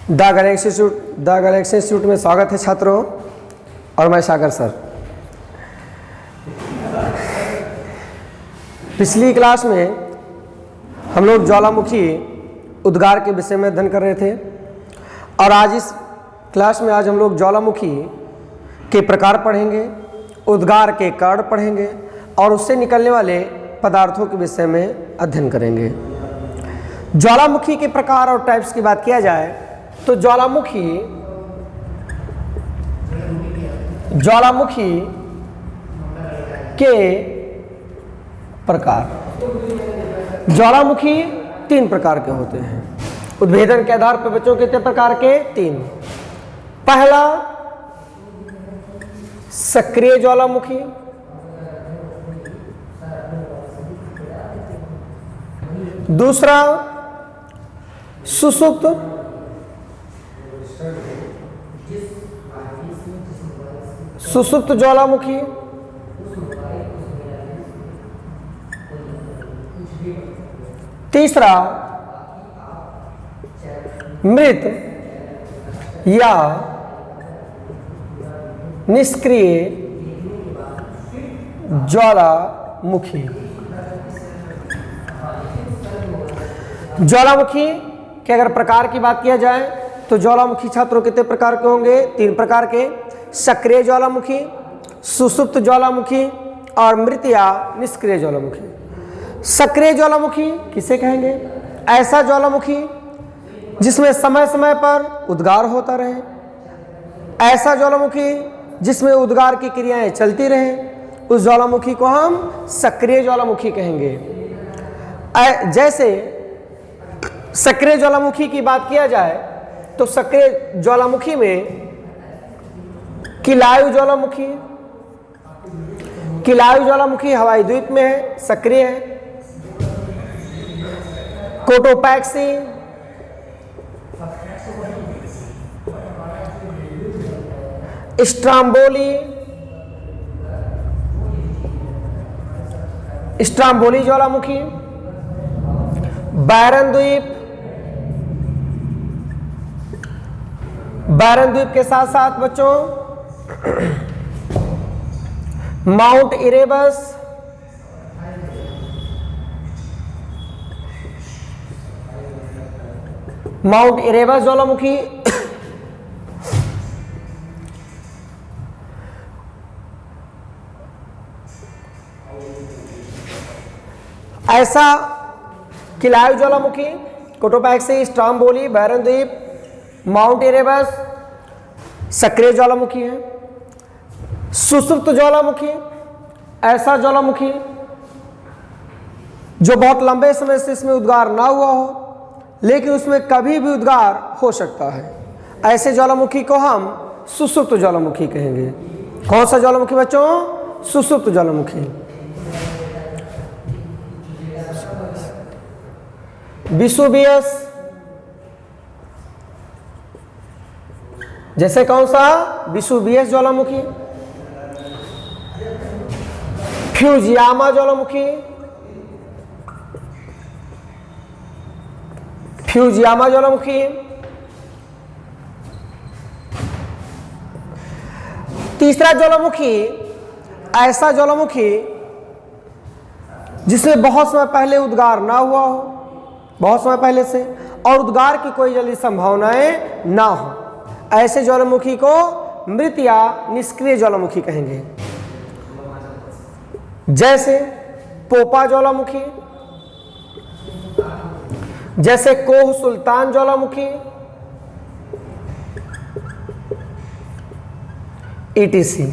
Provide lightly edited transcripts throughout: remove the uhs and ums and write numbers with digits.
The Galaxy institute में स्वागत है छात्रों, और मैं सागर सर। पिछली क्लास में हम लोग ज्वालामुखी उद्गार के विषय में अध्ययन कर रहे थे, और आज इस क्लास में हम लोग ज्वालामुखी के प्रकार पढ़ेंगे, उद्गार के कारण पढ़ेंगे और उससे निकलने वाले पदार्थों के विषय में अध्ययन करेंगे। ज्वालामुखी के प्रकार और टाइप्स की बात किया जाए तो ज्वालामुखी के प्रकार, ज्वालामुखी तीन प्रकार के होते हैं। उद्भेदन के आधार पर बच्चों कितने प्रकार के? तीन। पहला सक्रिय ज्वालामुखी, दूसरा सुसुप्त, ज्वालामुखी, तीसरा मृत या निष्क्रिय ज्वालामुखी। ज्वालामुखी के अगर प्रकार की बात किया जाए तो ज्वालामुखी छात्रों कितने प्रकार के होंगे? तीन प्रकार के। सक्रिय ज्वालामुखी, सुसुप्त ज्वालामुखी और मृत या निष्क्रिय ज्वालामुखी। सक्रिय ज्वालामुखी किसे कहेंगे? ऐसा ज्वालामुखी जिसमें समय समय पर उद्गार होता रहे, ऐसा ज्वालामुखी जिसमें उद्गार की क्रियाएं चलती रहें, उस ज्वालामुखी को हम सक्रिय ज्वालामुखी कहेंगे। जैसे सक्रिय ज्वालामुखी की बात किया जाए तो सक्रिय ज्वालामुखी में किलायु ज्वालामुखी हवाई द्वीप में है, सक्रिय है। कोटोपैक्सी, स्ट्राम्बोली ज्वालामुखी, बैरन द्वीप के साथ साथ बच्चों माउंट इरेबस ज्वालामुखी, ऐसा किलायु ज्वालामुखी, कोटोपैक्सी, स्ट्राम्बोली, बैरन द्वीप, माउंट इरेबस सक्रिय ज्वालामुखी है। सुसुप्त ज्वालामुखी, ऐसा ज्वालामुखी जो बहुत लंबे समय से इसमें उद्गार ना हुआ हो लेकिन उसमें कभी भी उद्गार हो सकता है, ऐसे ज्वालामुखी को हम सुसुप्त ज्वालामुखी कहेंगे। कौन सा ज्वालामुखी बच्चों? सुसुप्त ज्वालामुखी। विसुवियस, जैसे कौन सा? विसुवियस ज्वालामुखी। फ्यूजियामा ज्वालामुखी, तीसरा ज्वालामुखी, ऐसा ज्वालामुखी जिसमें बहुत समय पहले उद्गार ना हुआ हो, बहुत समय पहले से, और उद्गार की कोई जल्दी संभावनाएं ना हो, ऐसे ज्वालामुखी को मृत या निष्क्रिय ज्वालामुखी कहेंगे। जैसे पोपा ज्वालामुखी, जैसे कोह सुल्तान ज्वालामुखी, ETC।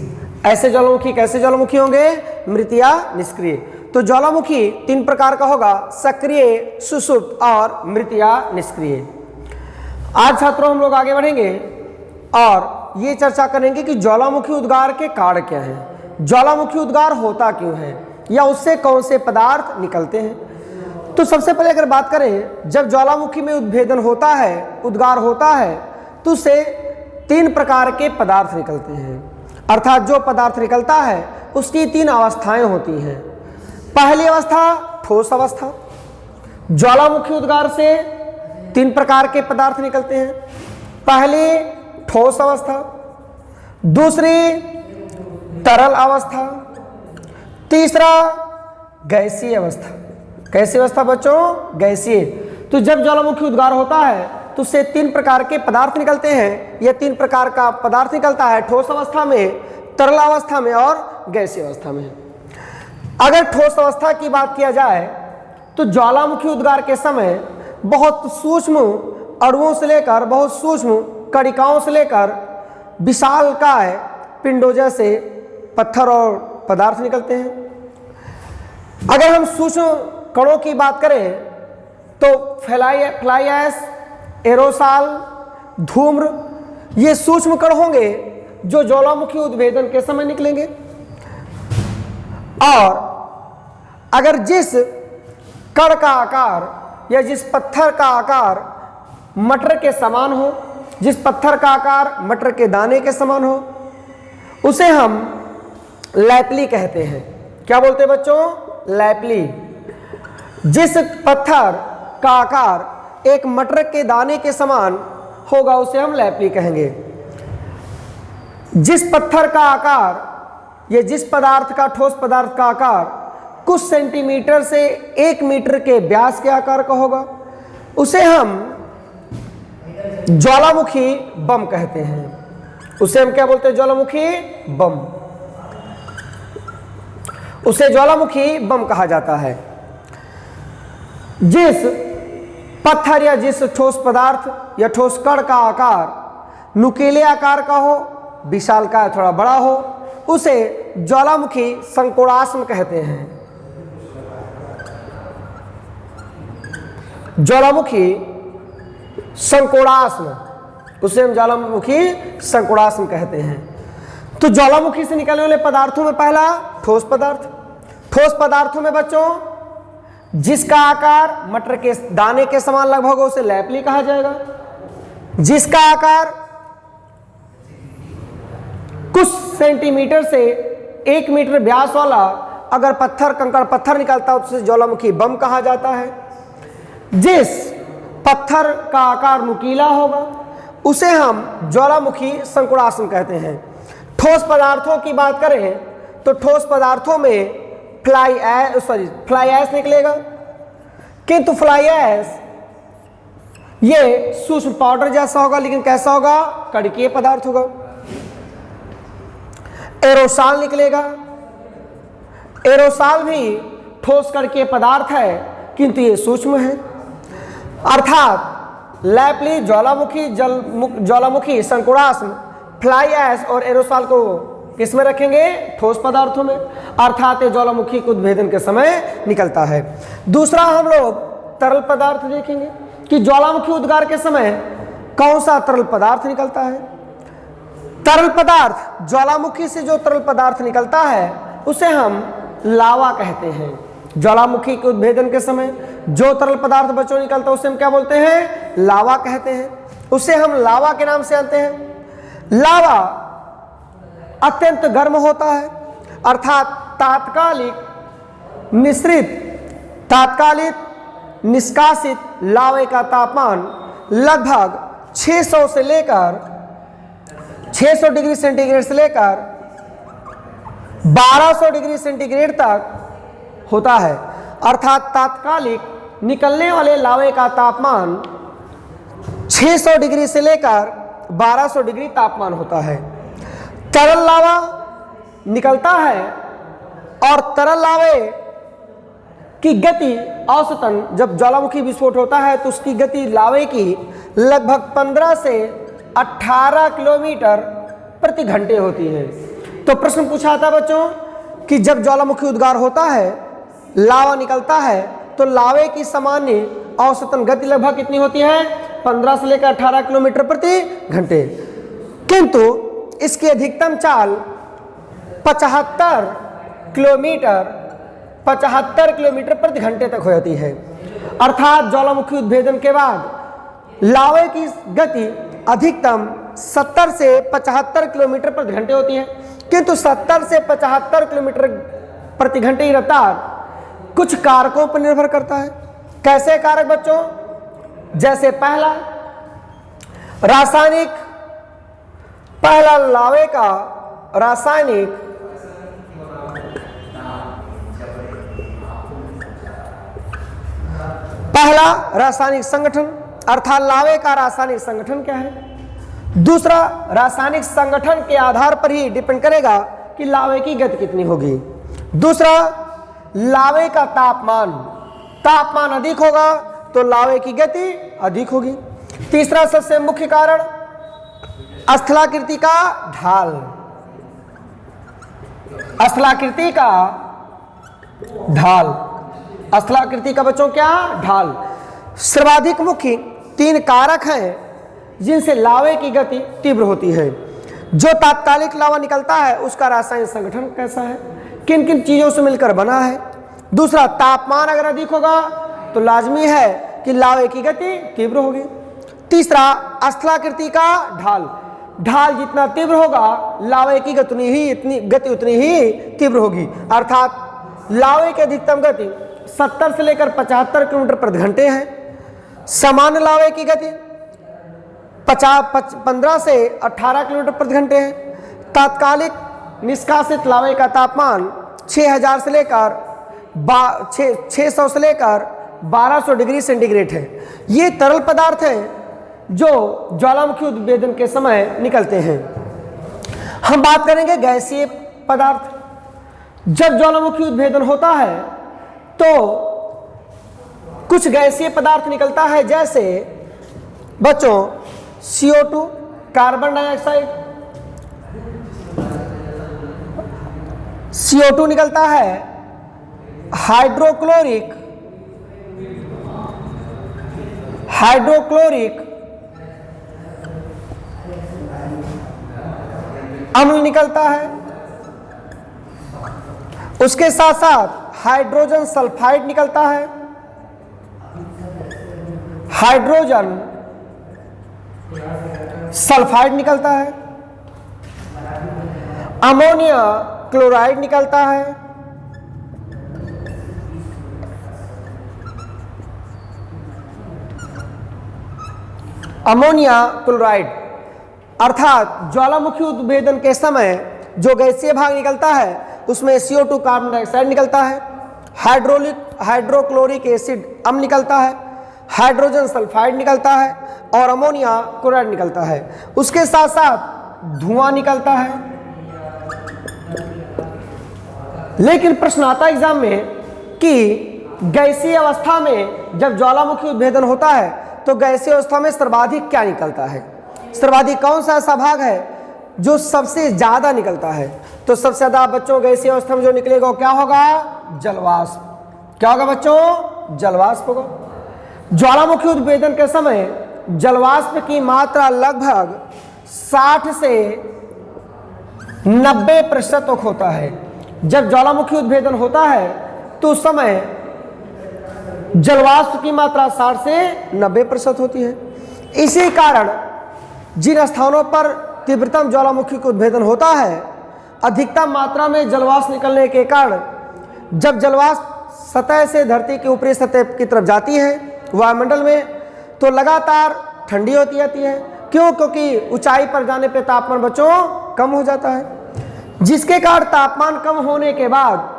ऐसे ज्वालामुखी कैसे ज्वालामुखी होंगे? मृत या निष्क्रिय। तो ज्वालामुखी तीन प्रकार का होगा, सक्रिय, सुसुप्त और मृत या निष्क्रिय। आज छात्रों हम लोग आगे बढ़ेंगे और ये चर्चा करेंगे कि ज्वालामुखी उद्गार के कारण क्या हैं, ज्वालामुखी उद्गार होता क्यों है, या उससे कौन से पदार्थ निकलते हैं। तो सबसे पहले अगर बात करें, जब ज्वालामुखी में उद्भेदन होता है, उद्गार होता है, तो उससे तीन प्रकार के पदार्थ निकलते हैं। अर्थात जो पदार्थ निकलता है उसकी तीन अवस्थाएं होती हैं। पहली अवस्था ठोस अवस्था। ज्वालामुखी उद्गार से तीन प्रकार के पदार्थ निकलते हैं। पहली ठोस अवस्था, दूसरी तरल अवस्था, तीसरा गैसीय अवस्था। कैसी अवस्था बच्चों? गैसीय। तो जब ज्वालामुखी उद्गार होता है तो उससे 3 प्रकार के पदार्थ निकलते हैं। ये 3 प्रकार का पदार्थ निकलता है ठोस अवस्था में, तरल अवस्था में और गैसीय अवस्था में। अगर ठोस अवस्था की बात किया जाए तो ज्वालामुखी उद्गार के समय बहुत सूक्ष्म अणुओं से लेकर बहुत सूक्ष्म कणिकाओं से लेकर विशालकाय पिंडों जैसे पत्थर और पदार्थ निकलते हैं। अगर हम सूक्ष्म कणों की बात करें तो फ्लाई ऐश, एरोसॉल, धूम्र, ये सूक्ष्म कण होंगे जो ज्वालामुखी उद्भेदन के समय निकलेंगे। और अगर जिस कण का आकार या जिस पत्थर का आकार मटर के समान हो, जिस पत्थर का आकार मटर के दाने के समान हो, उसे हम लैपली कहते हैं। क्या बोलते हैं बच्चों? लैपली। जिस पत्थर का आकार एक मटर के दाने के समान होगा उसे हम लैपली कहेंगे। जिस पत्थर का आकार या जिस पदार्थ का, ठोस पदार्थ का आकार कुछ सेंटीमीटर से 1 मीटर के व्यास के आकार का होगा उसे हम ज्वालामुखी बम कहते हैं। उसे हम क्या बोलते हैं? ज्वालामुखी बम। उसे ज्वालामुखी बम कहा जाता है। जिस पत्थर या जिस ठोस पदार्थ या ठोस कण का आकार नुकीले आकार का हो, विशालकाय थोड़ा बड़ा हो, उसे ज्वालामुखी संकोणाश्म कहते हैं। ज्वालामुखी संकोणाश्म, उसे हम ज्वालामुखी संकोणाश्म कहते हैं। तो ज्वालामुखी से निकलने वाले पदार्थों में पहला ठोस पदार्थ। ठोस पदार्थों में बच्चों जिसका आकार मटर के दाने के समान लगभग हो उसे लैपली कहा जाएगा। जिसका आकार कुछ सेंटीमीटर से 1 मीटर व्यास वाला अगर पत्थर, कंकड़ पत्थर निकलता है तो उसे ज्वालामुखी बम कहा जाता है। जिस पत्थर का आकार नुकीला होगा उसे हम ज्वालामुखी संकुड़ाश्म कहते हैं। ठोस पदार्थों की बात करें तो ठोस पदार्थों में फ्लाई ऐश निकलेगा, किंतु फ्लाई ऐश ये सूक्ष्म पाउडर जैसा होगा, लेकिन कैसा होगा? कणकीय पदार्थ होगा। एरोसॉल निकलेगा। एरोसॉल भी ठोस कणकीय पदार्थ है किंतु ये सूक्ष्म है। अर्थात लैपली, ज्वालामुखी संकुड़ाश्म, फ्लाई ऐश और एरोसॉल को किस में रखेंगे? ठोस पदार्थों में। अर्थात ये ज्वालामुखी के उद्भेदन के समय निकलता है। दूसरा हम लोग तरल पदार्थ देखेंगे कि ज्वालामुखी उद्गार के समय कौन सा तरल पदार्थ निकलता है। तरल पदार्थ, ज्वालामुखी से जो तरल पदार्थ निकलता है उसे हम लावा कहते हैं। ज्वालामुखी के उद्भेदन के समय जो तरल पदार्थ बच्चों निकलता है उसे हम क्या बोलते हैं? लावा कहते हैं। उसे हम लावा के नाम से जानते हैं। लावा अत्यंत गर्म होता है, अर्थात तात्कालिक निष्कासित लावे का तापमान लगभग 600 डिग्री सेंटीग्रेड से लेकर 1200 डिग्री सेंटीग्रेड तक होता है। अर्थात तात्कालिक निकलने वाले लावे का तापमान 600 डिग्री से लेकर 1200 डिग्री तापमान होता है। तरल लावा निकलता है और तरल लावे की गति औसतन जब ज्वालामुखी विस्फोट होता है तो उसकी गति लावे की लगभग 15 से 18 किलोमीटर प्रति घंटे होती है। तो प्रश्न पूछा था बच्चों कि जब ज्वालामुखी उद्गार होता है, लावा निकलता है, तो लावे की सामान्य औसतन गति लगभग कितनी होती है? 15 से लेकर 18 किलोमीटर प्रति घंटे। किंतु इसकी अधिकतम चाल 75 किलोमीटर प्रति घंटे तक हो जाती है। अर्थात ज्वालामुखी उद्भेदन के बाद लावे की गति अधिकतम 70 से 75 किलोमीटर प्रति घंटे होती है। किंतु 70 से 75 किलोमीटर प्रति घंटे की रफ्तार कुछ कारकों पर निर्भर करता है। कैसे कारक बच्चों? जैसे पहला, रासायनिक, पहला लावे का रासायनिक पहला रासायनिक संगठन अर्थात लावे का रासायनिक संगठन क्या है। दूसरा, रासायनिक संगठन के आधार पर ही डिपेंड करेगा कि लावे की गति कितनी होगी। दूसरा, लावे का तापमान, तापमान अधिक होगा तो लावे की गति अधिक होगी। तीसरा सबसे मुख्य कारण, स्थलाकृति का ढाल, स्थलाकृति का ढाल, स्थलाकृति का बच्चों क्या ढाल। सर्वाधिक मुख्य 3 कारक हैं जिनसे लावे की गति तीव्र होती है। जो तात्कालिक लावा निकलता है उसका रासायनिक संगठन कैसा है, किन किन चीजों से मिलकर बना है। दूसरा, तापमान अगर अधिक होगा तो लाजमी है कि लावे की गति तीव्र होगी। तीसरा, स्थलाकृति का ढाल, ढाल जितना तीव्र होगा लावे की गति उतनी ही तीव्र होगी। अर्थात लावे की अधिकतम गति 70 से लेकर 75 किलोमीटर प्रति घंटे है। सामान्य लावे की गति 15 से 18 किलोमीटर प्रति घंटे है। तात्कालिक निष्कासित लावे का तापमान 600 से लेकर 600 से लेकर 1200 डिग्री सेंटीग्रेड है। ये तरल पदार्थ हैं जो ज्वालामुखी उद्भेदन के समय निकलते हैं। हम बात करेंगे गैसीय पदार्थ। जब ज्वालामुखी उद्भेदन होता है तो कुछ गैसीय पदार्थ निकलता है, जैसे बच्चों CO2 कार्बन डाइऑक्साइड, CO2 निकलता है, हाइड्रोक्लोरिक अम्ल निकलता है। उसके साथ साथ हाइड्रोजन सल्फाइड निकलता है, हाइड्रोजन सल्फाइड निकलता है, अमोनिया क्लोराइड निकलता है, अमोनिया क्लोराइड। अर्थात ज्वालामुखी उद्भेदन के समय जो गैसीय भाग निकलता है उसमें CO2 कार्बन डाइऑक्साइड निकलता है, हाइड्रोक्लोरिक एसिड अम्ल निकलता है, हाइड्रोजन सल्फाइड निकलता है और अमोनिया क्लोराइड निकलता है। उसके साथ साथ धुआं निकलता है। लेकिन प्रश्न आता है एग्जाम में कि गैसीय अवस्था में जब ज्वालामुखी उद्भेदन होता है तो गैसीय अवस्था में सर्वाधिक क्या निकलता है, सर्वाधिक कौन सा ऐसा भाग है जो सबसे ज्यादा निकलता है। तो सबसे ज्यादा बच्चों गैसीय अवस्था में जो निकलेगा वो क्या होगा, जलवाष्प। क्या होगा बच्चों, जलवाष्प होगा। ज्वालामुखी उद्भेदन के समय जलवाष्प की मात्रा लगभग 60 से 90% तक होता है। जब ज्वालामुखी उद्भेदन होता है तो उस समय जलवाष्प की मात्रा 60 से 90% होती है। इसी कारण जिन स्थानों पर तीव्रतम ज्वालामुखी का उद्भेदन होता है, अधिकतम मात्रा में जलवाष्प निकलने के कारण जब जलवाष्प सतह से धरती की ऊपरी सतह की तरफ जाती है वायुमंडल में, तो लगातार ठंडी होती जाती है। क्यों? क्योंकि ऊंचाई पर जाने पे तापमान बच्चों कम हो जाता है, जिसके कारण तापमान कम होने के बाद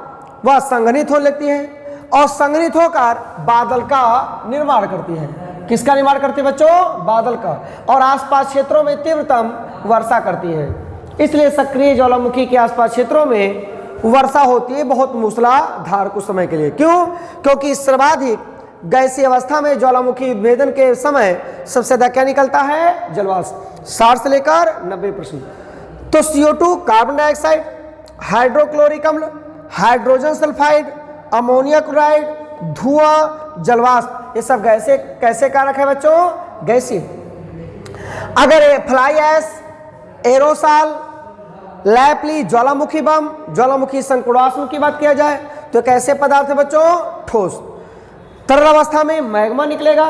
वह संघनित होने लगती है और संघनित होकर बादल का निर्माण करती है। किसका निर्माण करती है बच्चों? बादल का। और आसपास क्षेत्रों में तीव्रतम वर्षा करती है। इसलिए सक्रिय ज्वालामुखी के आसपास क्षेत्रों में वर्षा होती है बहुत मूसलाधार कुछ समय के लिए। क्यों? क्योंकि सर्वाधिक गैसीय अवस्था में ज्वालामुखी उद्भेदन के समय सबसे ज्यादा क्या निकलता है? जलवाष्प, 60 से लेकर 90%। तो CO2 कार्बन डाइऑक्साइड, हाइड्रोक्लोरिक अम्ल, हाइड्रोजन सल्फाइड, अमोनिया क्लोराइड, धुआं, जलवाष्प, ये सब गैसे कैसे कारक है बच्चों? गैसीय। अगर फ्लाई ऐश, एरोसॉल, लैपली, ज्वालामुखी बम, ज्वालामुखी संकुड़ास्म की बात किया जाए तो कैसे पदार्थ है बच्चों? ठोस। तरल अवस्था में मैग्मा निकलेगा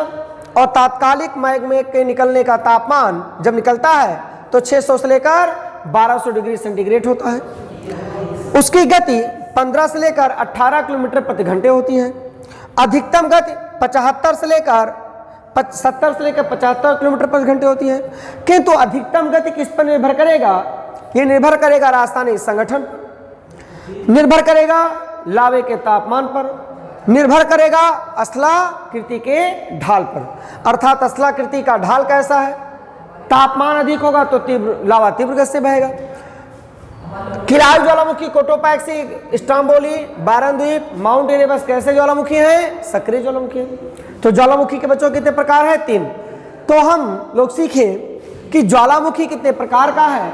और तात्कालिक मैग्मा के निकलने का तापमान जब निकलता है तो 600 से लेकर 1200 डिग्री सेंटीग्रेड होता है। उसकी गति 15 से लेकर 18 किलोमीटर प्रति घंटे होती है। अधिकतम गति 75 से लेकर 70 से लेकर 75 किलोमीटर प्रति घंटे होती है। किंतु अधिकतम गति किस पर निर्भर करेगा? ये निर्भर करेगा राजस्थानी संगठन, निर्भर करेगा लावे के तापमान पर, निर्भर करेगा स्थलाकृति के ढाल पर। अर्थात स्थलाकृति का ढाल कैसा है, तापमान अधिक होगा तो लावा तीव्र गति से बहेगा। किलाउ ज्वालामुखी, कोटोपैक्सी, स्ट्रोम्बोली, बारन द्वीप, माउंट एरेबस कैसे ज्वालामुखी हैं? सक्रिय ज्वालामुखी हैं। तो ज्वालामुखी के बच्चों कितने प्रकार है? 3। तो हम लोग सीखे कि ज्वालामुखी कितने प्रकार का है,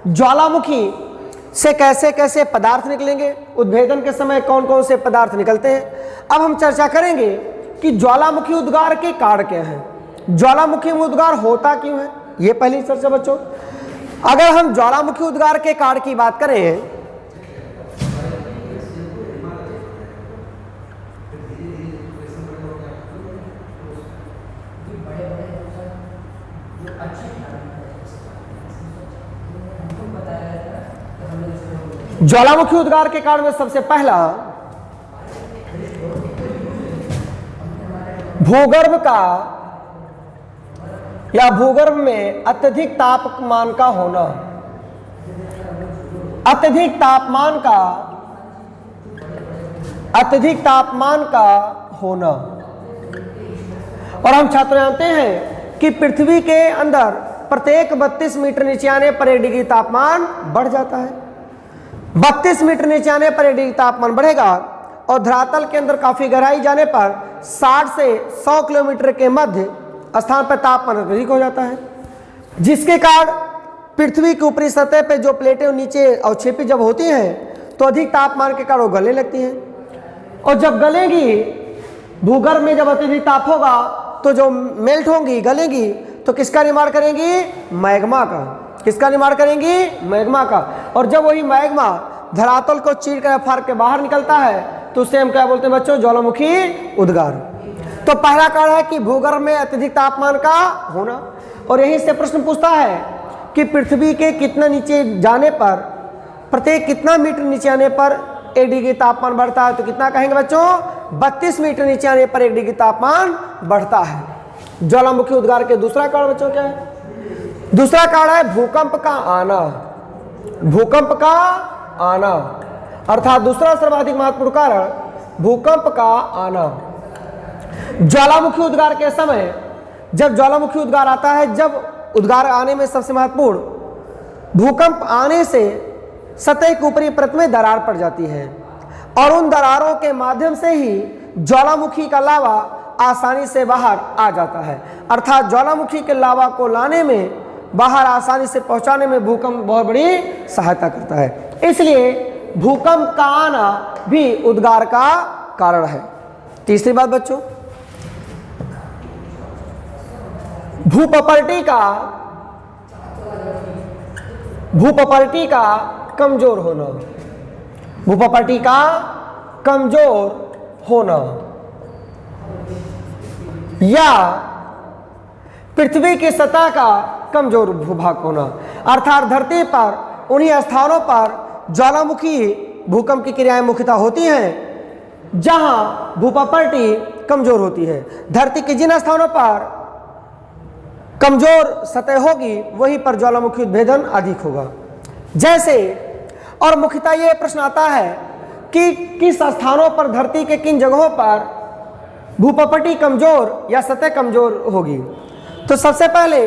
ज्वालामुखी से कैसे कैसे पदार्थ निकलेंगे, उद्भेदन के समय कौन कौन से पदार्थ निकलते हैं। अब हम चर्चा करेंगे कि ज्वालामुखी उद्गार के कारण क्या हैं, ज्वालामुखी में उद्गार होता क्यों है, ये पहली चर्चा बच्चों। अगर हम ज्वालामुखी उद्गार के कारण की बात करें ज्वालामुखी उद्गार के कारण में सबसे पहला भूगर्भ का या भूगर्भ में अत्यधिक तापमान का होना, अत्यधिक तापमान का होना। और हम छात्र जानते हैं कि पृथ्वी के अंदर प्रत्येक 32 मीटर नीचे आने पर 1 डिग्री तापमान बढ़ जाता है। 32 मीटर नीचे आने पर 1 डिग्री तापमान बढ़ेगा और धरातल के अंदर काफी गहराई जाने पर 60 से 100 किलोमीटर के मध्य स्थान पर तापमान अधिक हो जाता है, जिसके कारण पृथ्वी की ऊपरी सतह पर जो प्लेटें नीचे अवक्षेपित जब होती हैं तो अधिक तापमान के कारण वो गलने लगती हैं। और जब गलेंगी, भूगर्भ में जब अत्यधिक ताप होगा तो जो मेल्ट होंगी, गलेंगी, तो किसका निर्माण करेंगी? मैग्मा का। किसका निर्माण करेंगी? मैग्मा का। और जब वही मैग्मा धरातल को चीर कर फाड़ के बाहर निकलता है तो उसे हम क्या बोलते हैं बच्चों? ज्वालामुखी उद्गार। तो पहला कारण है कि भूगर्भ में अत्यधिक तापमान का होना। और यहीं से प्रश्न पूछता है कि पृथ्वी के कितना नीचे जाने पर, प्रत्येक कितना मीटर नीचे आने पर 1 डिग्री तापमान बढ़ता है? तो कितना कहेंगे बच्चों? 32 मीटर नीचे आने पर 1 डिग्री तापमान बढ़ता है। ज्वालामुखी उद्गार के दूसरा कारण बच्चों क्या है? दूसरा कारण है भूकंप का आना। भूकंप का आना अर्थात दूसरा सर्वाधिक महत्वपूर्ण कारण भूकंप का आना। ज्वालामुखी उद्गार के समय जब ज्वालामुखी उद्गार आता है, जब उद्गार आने में सबसे महत्वपूर्ण, भूकंप आने से सतह के ऊपरी परत में दरार पड़ जाती है और उन दरारों के माध्यम से ही ज्वालामुखी का लावा आसानी से बाहर आ जाता है। अर्थात ज्वालामुखी के लावा को लाने में, बाहर आसानी से पहुंचाने में भूकंप बहुत बड़ी सहायता करता है। इसलिए भूकंप का आना भी उद्गार का कारण है। तीसरी बात बच्चों, भूप्रॉपर्टी का कमजोर होना। भूप्रॉपर्टी का कमजोर होना या पृथ्वी की सतह का कमजोर भूभाग होना। अर्थात धरती पर उन्हीं स्थानों पर ज्वालामुखी भूकंप की क्रियाएं मुख्यतः होती हैं जहां भूप्रॉपर्टी कमजोर होती है। धरती के जिन स्थानों पर कमजोर सतह होगी वहीं पर ज्वालामुखी उद्भेदन अधिक होगा। जैसे, और मुख्यतः यह प्रश्न आता है कि किस स्थानों पर, धरती के किन जगहों पर भूप्रॉपर्टी कमजोर या सतह कमजोर होगी। तो सबसे पहले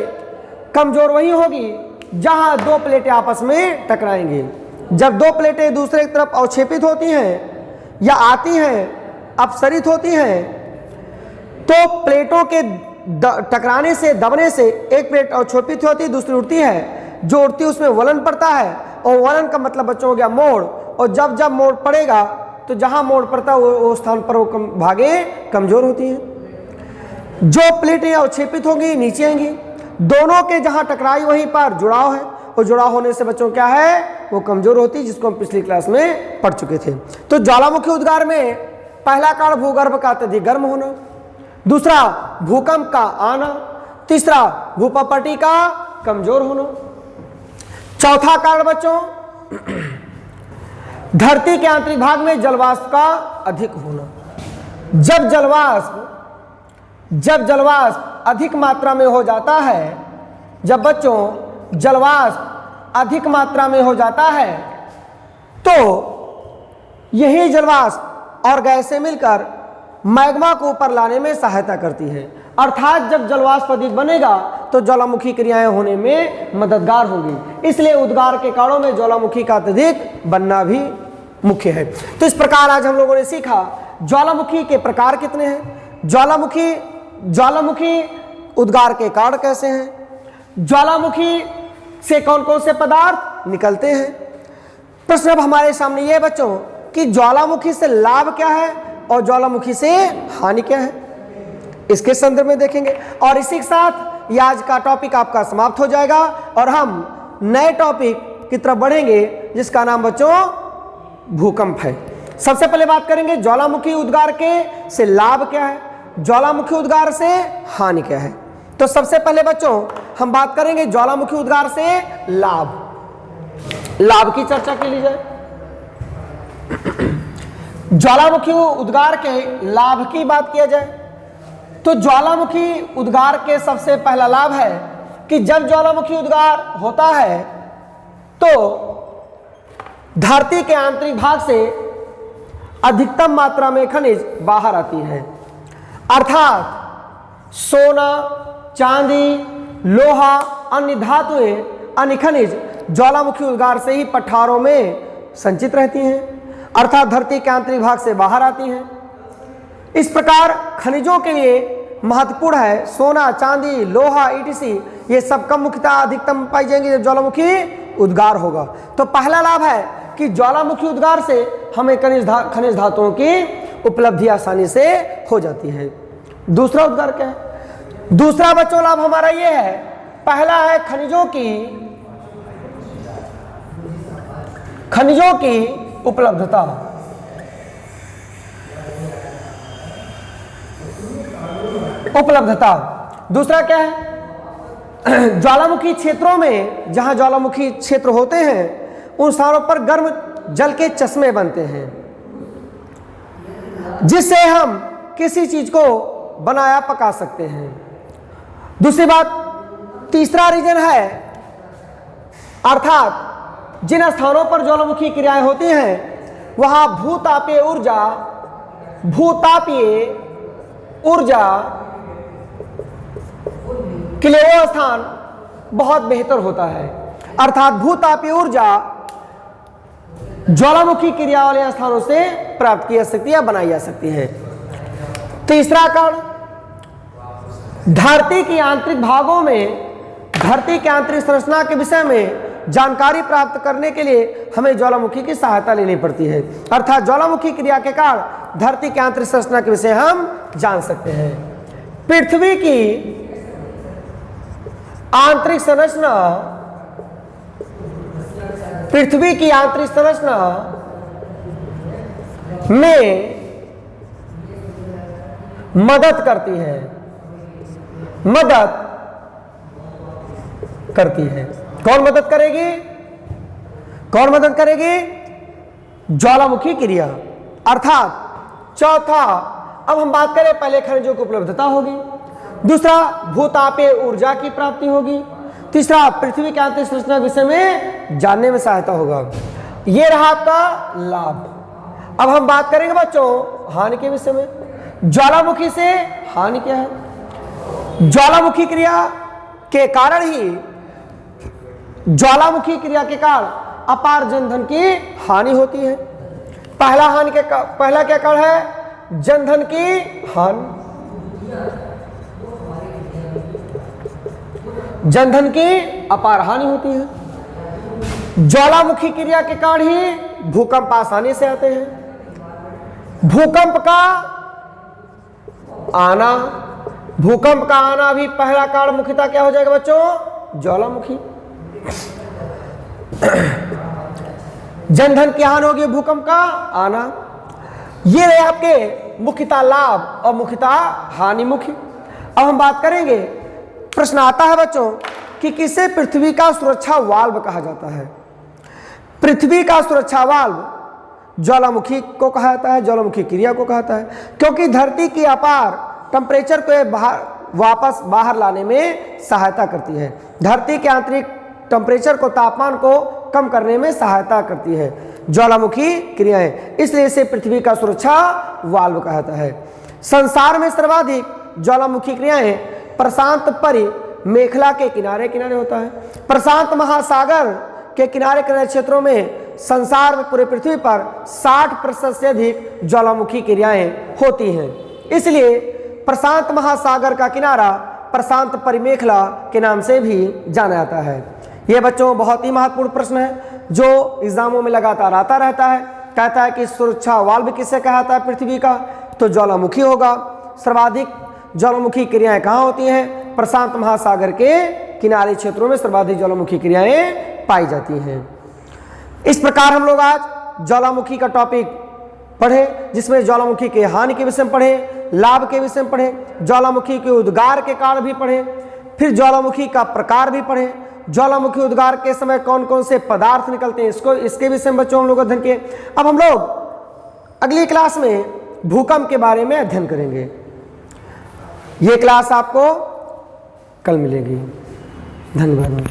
कमजोर वही होगी जहां 2 प्लेटें आपस में टकराएंगी। जब 2 प्लेटें दूसरे की तरफ अवक्षेपित होती हैं या आती हैं, अपसरित होती हैं, तो प्लेटों के टकराने से, दबने से एक प्लेट अवक्षेपित होती है, दूसरी उड़ती है। जो उड़ती है उसमें वलन पड़ता है और वलन का मतलब बच्चों हो गया मोड़। और जब जब मोड़ पड़ेगा तो जहां मोड़ पड़ता है वो स्थान पर वो भागें कमजोर होती हैं। जो प्लेटें अवक्षेपित होंगी नीचे आएंगी, दोनों के जहां टकराई वहीं पर जुड़ाव है और जुड़ाव होने से बच्चों क्या है? वो कमजोर होती है, जिसको हम पिछली क्लास में पढ़ चुके थे। तो ज्वालामुखी उद्गार में पहला कारण भूगर्भ का अत्यधिक गर्म होना, दूसरा भूकंप का आना, तीसरा भूप्रॉपर्टी का कमजोर होना। चौथा कारण बच्चों धरती के आंतरिक भाग में जलवाष्प का अधिक होना। जब जलवाष्प जब जलवाष्प अधिक मात्रा में हो जाता है, जब बच्चों जलवाष्प अधिक मात्रा में हो जाता है तो यही जलवाष्प और गैसें मिलकर मैग्मा को ऊपर लाने में सहायता करती है। अर्थात जब जलवाष्प अधिक बनेगा तो ज्वालामुखी क्रियाएं होने में मददगार होंगी। इसलिए उद्गार के कारणों में ज्वालामुखी का अत्यधिक बनना भी मुख्य है। तो इस प्रकार आज हम लोगों ने सीखा ज्वालामुखी के प्रकार कितने हैं, ज्वालामुखी उद्गार के कारण कैसे हैं, ज्वालामुखी से कौन कौन से पदार्थ निकलते हैं। प्रश्न अब हमारे सामने ये बच्चों कि ज्वालामुखी से लाभ क्या है और ज्वालामुखी से हानि क्या है, इसके संदर्भ में देखेंगे। और इसी के साथ ये आज का टॉपिक आपका समाप्त हो जाएगा और हम नए टॉपिक की तरफ बढ़ेंगे जिसका नाम बच्चों भूकंप है। सबसे पहले बात करेंगे ज्वालामुखी उद्गार के से लाभ क्या है, ज्वालामुखी उद्गार से हानि क्या है। तो सबसे पहले बच्चों हम बात करेंगे ज्वालामुखी उद्गार से लाभ की चर्चा के लिए जाए। ज्वालामुखी उद्गार के लाभ की बात किया जाए तो ज्वालामुखी उद्गार के सबसे पहला लाभ है कि जब ज्वालामुखी उद्गार होता है तो धरती के आंतरिक भाग से अधिकतम मात्रा में खनिज बाहर आती है। अर्थात सोना, चांदी, लोहा, अन्य धातुएं, अन्य खनिज ज्वालामुखी उद्गार से ही पठारों में संचित रहती हैं, अर्थात धरती के आंतरिक भाग से बाहर आती हैं। इस प्रकार खनिजों के लिए महत्वपूर्ण है सोना, चांदी, लोहा, ईटीसी, ये सब कम मुख्यतः अधिकतम पाई जाएंगे जब ज्वालामुखी उद्गार होगा। तो पहला लाभ है कि ज्वालामुखी उद्गार से हमें खनिज धातुओं की उपलब्धि आसानी से हो जाती है। दूसरा उद्गार क्या है, दूसरा बच्चों लाभ हमारा ये है, पहला है खनिजों की उपलब्धता। दूसरा क्या है, ज्वालामुखी क्षेत्रों में जहां ज्वालामुखी क्षेत्र होते हैं उन स्थानों पर गर्म जल के चश्मे बनते हैं जिससे हम किसी चीज को बनाया पका सकते हैं। दूसरी बात, तीसरा रीजन है, अर्थात जिन स्थानों पर ज्वालामुखी क्रियाएं होती हैं वहां भूतापीय ऊर्जा के लिए वो स्थान बहुत बेहतर होता है। अर्थात भूतापीय ऊर्जा ज्वालामुखी क्रिया वाले स्थानों से प्राप्त की जा सकती है, बनाई जा सकती है। तीसरा कारण, धरती के आंतरिक भागों में धरती के आंतरिक संरचना के विषय में जानकारी प्राप्त करने के लिए हमें ज्वालामुखी की सहायता लेनी पड़ती है। अर्थात ज्वालामुखी क्रिया के कारण धरती के आंतरिक संरचना के विषय हम जान सकते हैं। पृथ्वी की आंतरिक संरचना में मदद करती है। कौन मदद करेगी? ज्वालामुखी क्रिया। अर्थात चौथा, अब हम बात करें, पहले खनिजों की उपलब्धता होगी, दूसरा भूतापीय ऊर्जा की प्राप्ति होगी, तीसरा पृथ्वी के आंतरिक संरचना के विषय में जानने में सहायता होगा। यह रहा आपका लाभ। अब हम बात करेंगे बच्चों हानि के विषय में। ज्वालामुखी से हानि क्या है? ज्वालामुखी क्रिया के कारण अपार जनधन की हानि होती है। पहला क्या कारण है? जनधन की हानि। जनधन की अपार हानि होती है। ज्वालामुखी क्रिया के कारण ही भूकंप आसानी से आते हैं। भूकंप का आना भी पहला कारण मुख्यतः क्या हो जाएगा बच्चों? ज्वालामुखी। जनधन की हानि होगी, भूकंप का आना। ये रहे आपके मुख्यतः लाभ और मुख्यतः हानि मुख्य। अब हम बात करेंगे, प्रश्न आता है बच्चों कि किसे पृथ्वी का सुरक्षा वाल्व कहा जाता है? पृथ्वी का सुरक्षा वाल्व ज्वालामुखी को कहा जाता है, ज्वालामुखी क्रिया को कहता है, क्योंकि धरती की अपार टेम्परेचर को वापस बाहर लाने में सहायता करती है। धरती के आंतरिक टेम्परेचर को, तापमान को कम करने में सहायता करती है ज्वालामुखी क्रियाएं, इसलिए इसे पृथ्वी का सुरक्षा वाल्व कहता है। संसार में सर्वाधिक ज्वालामुखी क्रियाएं प्रशांत परि मेखला के किनारे किनारे होता है। प्रशांत महासागर के किनारे किनारे क्षेत्रों में संसार में पूरे पृथ्वी पर 60% से अधिक ज्वालामुखी क्रियाएं होती हैं। इसलिए प्रशांत महासागर का किनारा प्रशांत परिमेखला के नाम से भी जाना जाता है। यह बच्चों बहुत ही महत्वपूर्ण प्रश्न है जो एग्जामों में लगातार आता रहता है। कहता है कि सुरक्षा वाल्व किसे कहता है पृथ्वी का, तो ज्वालामुखी होगा। सर्वाधिक ज्वालामुखी क्रियाएं कहाँ होती हैं? प्रशांत महासागर के किनारे क्षेत्रों में सर्वाधिक ज्वालामुखी क्रियाएं पाई जाती हैं। इस प्रकार हम लोग आज ज्वालामुखी का टॉपिक पढ़े, जिसमें ज्वालामुखी के हानि के विषय में पढ़े, लाभ के विषय में पढ़े, ज्वालामुखी के उद्गार के कारण भी पढ़े, फिर ज्वालामुखी का प्रकार भी पढ़े, ज्वालामुखी उद्गार के समय कौन कौन से पदार्थ निकलते हैं इसके विषय में बच्चों हम लोग अध्ययन किए। अब हम लोग अगली क्लास में भूकंप के बारे में अध्ययन करेंगे। ये क्लास आपको कल मिलेगी। धन्यवाद।